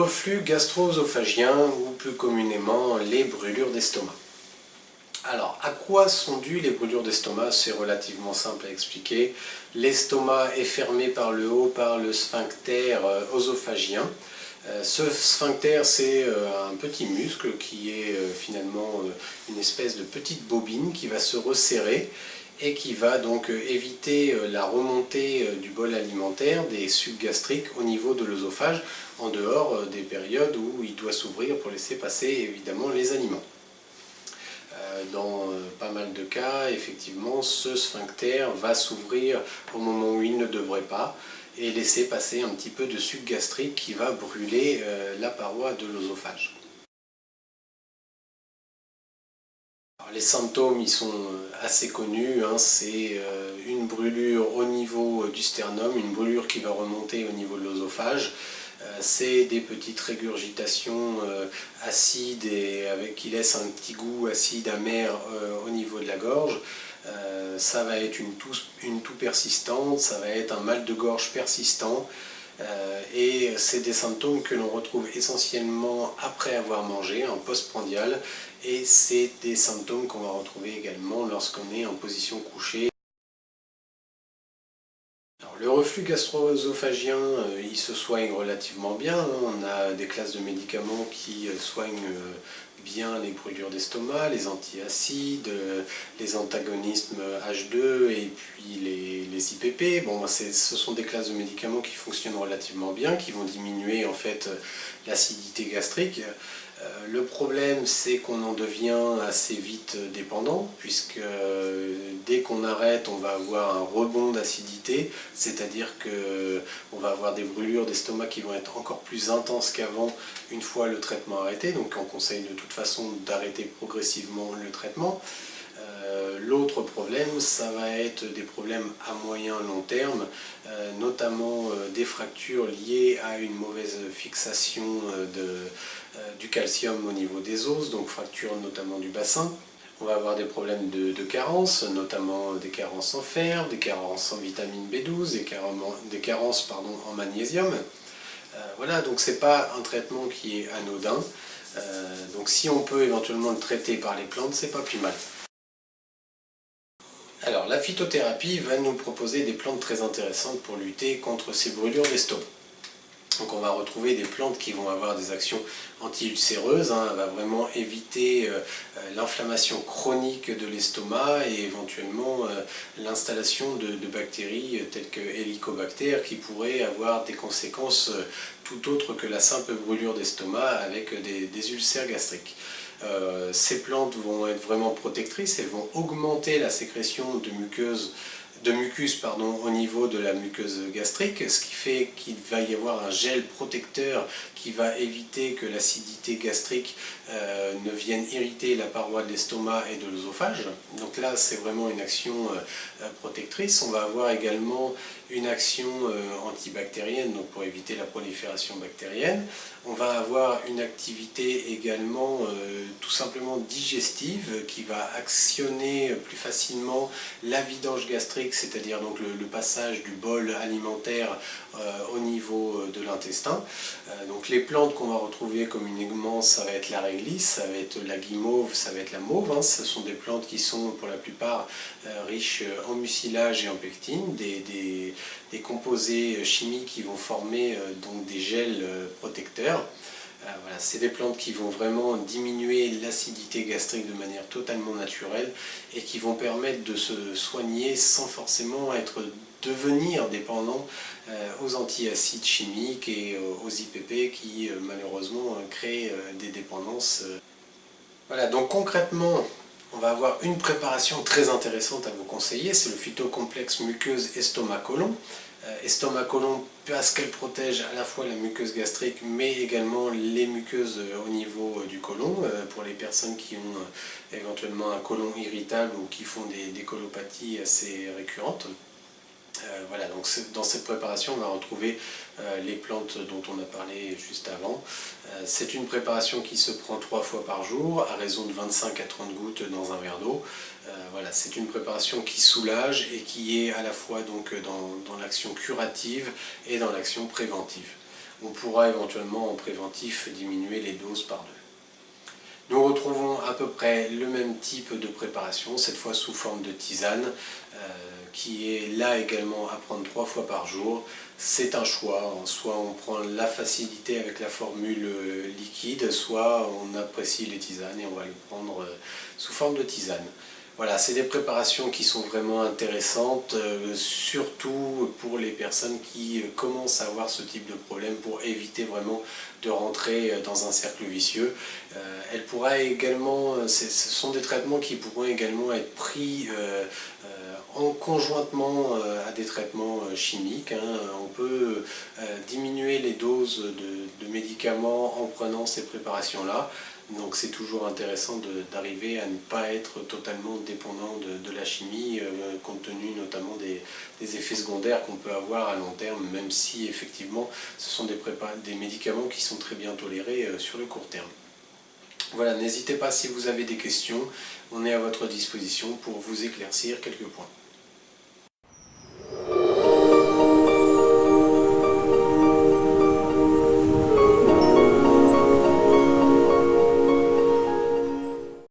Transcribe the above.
reflux gastro-œsophagien ou plus communément les brûlures d'estomac. Alors, à quoi sont dues les brûlures d'estomac? C'est relativement simple à expliquer. L'estomac est fermé par le haut par le sphincter œsophagien. Ce sphincter, c'est un petit muscle qui est finalement une espèce de petite bobine qui va se resserrer et qui va donc éviter la remontée du bol alimentaire, des sucs gastriques au niveau de l'œsophage, en dehors des périodes où il doit s'ouvrir pour laisser passer évidemment les aliments. Dans pas mal de cas, effectivement, ce sphincter va s'ouvrir au moment où il ne devrait pas et laisser passer un petit peu de suc gastrique qui va brûler la paroi de l'œsophage. Les symptômes ils sont assez connus, hein, c'est une brûlure au niveau du sternum, une brûlure qui va remonter au niveau de l'œsophage. C'est des petites régurgitations acides et qui laissent un petit goût acide amer au niveau de la gorge. Ça va être une toux persistante, ça va être un mal de gorge persistant. Et c'est des symptômes que l'on retrouve essentiellement après avoir mangé, en postprandial, et c'est des symptômes qu'on va retrouver également lorsqu'on est en position couchée. Alors, le reflux gastro-œsophagien, il se soigne relativement bien, hein. On a des classes de médicaments qui soignent bien les brûlures d'estomac, les antiacides, les antagonistes H2 et puis les IPP. Bon, ce sont des classes de médicaments qui fonctionnent relativement bien, qui vont diminuer en fait l'acidité gastrique. Le problème, c'est qu'on en devient assez vite dépendant, puisque dès qu'on arrête, on va avoir un rebond d'acidité, c'est-à-dire qu'on va avoir des brûlures d'estomac qui vont être encore plus intenses qu'avant une fois le traitement arrêté, donc on conseille de toute façon d'arrêter progressivement le traitement. L'autre problème, ça va être des problèmes à moyen long terme, notamment des fractures liées à une mauvaise fixation du calcium au niveau des os, donc fracture notamment du bassin. On va avoir des problèmes de carence, notamment des carences en fer, des carences en vitamine B12, des carences en magnésium. Voilà, donc c'est pas un traitement qui est anodin. Donc si on peut éventuellement le traiter par les plantes, c'est pas plus mal. Alors la phytothérapie va nous proposer des plantes très intéressantes pour lutter contre ces brûlures d'estomac. Donc on va retrouver des plantes qui vont avoir des actions anti-ulcéreuses, hein, elle va vraiment éviter l'inflammation chronique de l'estomac et éventuellement l'installation de bactéries telles que Helicobacter qui pourraient avoir des conséquences tout autres que la simple brûlure d'estomac avec des ulcères gastriques. Ces plantes vont être vraiment protectrices, elles vont augmenter la sécrétion de mucus au niveau de la muqueuse gastrique, ce qui fait qu'il va y avoir un gel protecteur qui va éviter que l'acidité gastrique ne vienne irriter la paroi de l'estomac et de l'œsophage. Donc là, c'est vraiment une action protectrice. On va avoir également une action antibactérienne, donc pour éviter la prolifération bactérienne. On va avoir une activité également tout simplement digestive qui va actionner plus facilement la vidange gastrique, c'est-à-dire donc le passage du bol alimentaire au niveau de l'intestin. Donc les plantes qu'on va retrouver communément, ça va être la réglisse, ça va être la guimauve, ça va être la mauve. Hein. Ce sont des plantes qui sont pour la plupart riches en mucilage et en pectine, des composés chimiques qui vont former donc des gels protecteurs. Voilà, c'est des plantes qui vont vraiment diminuer l'acidité gastrique de manière totalement naturelle et qui vont permettre de se soigner sans forcément devenir dépendant aux antiacides chimiques et aux IPP qui malheureusement créent des dépendances. Voilà, donc concrètement, on va avoir une préparation très intéressante à vous conseiller, c'est le phytocomplexe muqueuse estomac-côlon. Estomac-côlon parce qu'elle protège à la fois la muqueuse gastrique mais également les muqueuses au niveau du côlon pour les personnes qui ont éventuellement un côlon irritable ou qui font des colopathies assez récurrentes. Voilà, donc dans cette préparation, on va retrouver les plantes dont on a parlé juste avant. C'est une préparation qui se prend 3 fois par jour, à raison de 25 à 30 gouttes dans un verre d'eau. Voilà, c'est une préparation qui soulage et qui est à la fois donc, dans l'action curative et dans l'action préventive. on pourra éventuellement en préventif diminuer les doses par 2. Nous retrouvons à peu près le même type de préparation, cette fois sous forme de tisane, qui est là également à prendre 3 fois par jour. C'est un choix, soit on prend la facilité avec la formule liquide, soit on apprécie les tisanes et on va le prendre sous forme de tisane. Voilà, c'est des préparations qui sont vraiment intéressantes, surtout pour les personnes qui commencent à avoir ce type de problème, pour éviter vraiment de rentrer dans un cercle vicieux. Elle pourra également, ce sont des traitements qui pourront également être pris en conjointement à des traitements chimiques. On peut diminuer les doses de médicaments en prenant ces préparations-là. Donc c'est toujours intéressant d'arriver à ne pas être totalement dépendant de la chimie, compte tenu notamment des effets secondaires qu'on peut avoir à long terme, même si effectivement ce sont des médicaments qui sont très bien tolérés sur le court terme. Voilà, n'hésitez pas si vous avez des questions, on est à votre disposition pour vous éclaircir quelques points.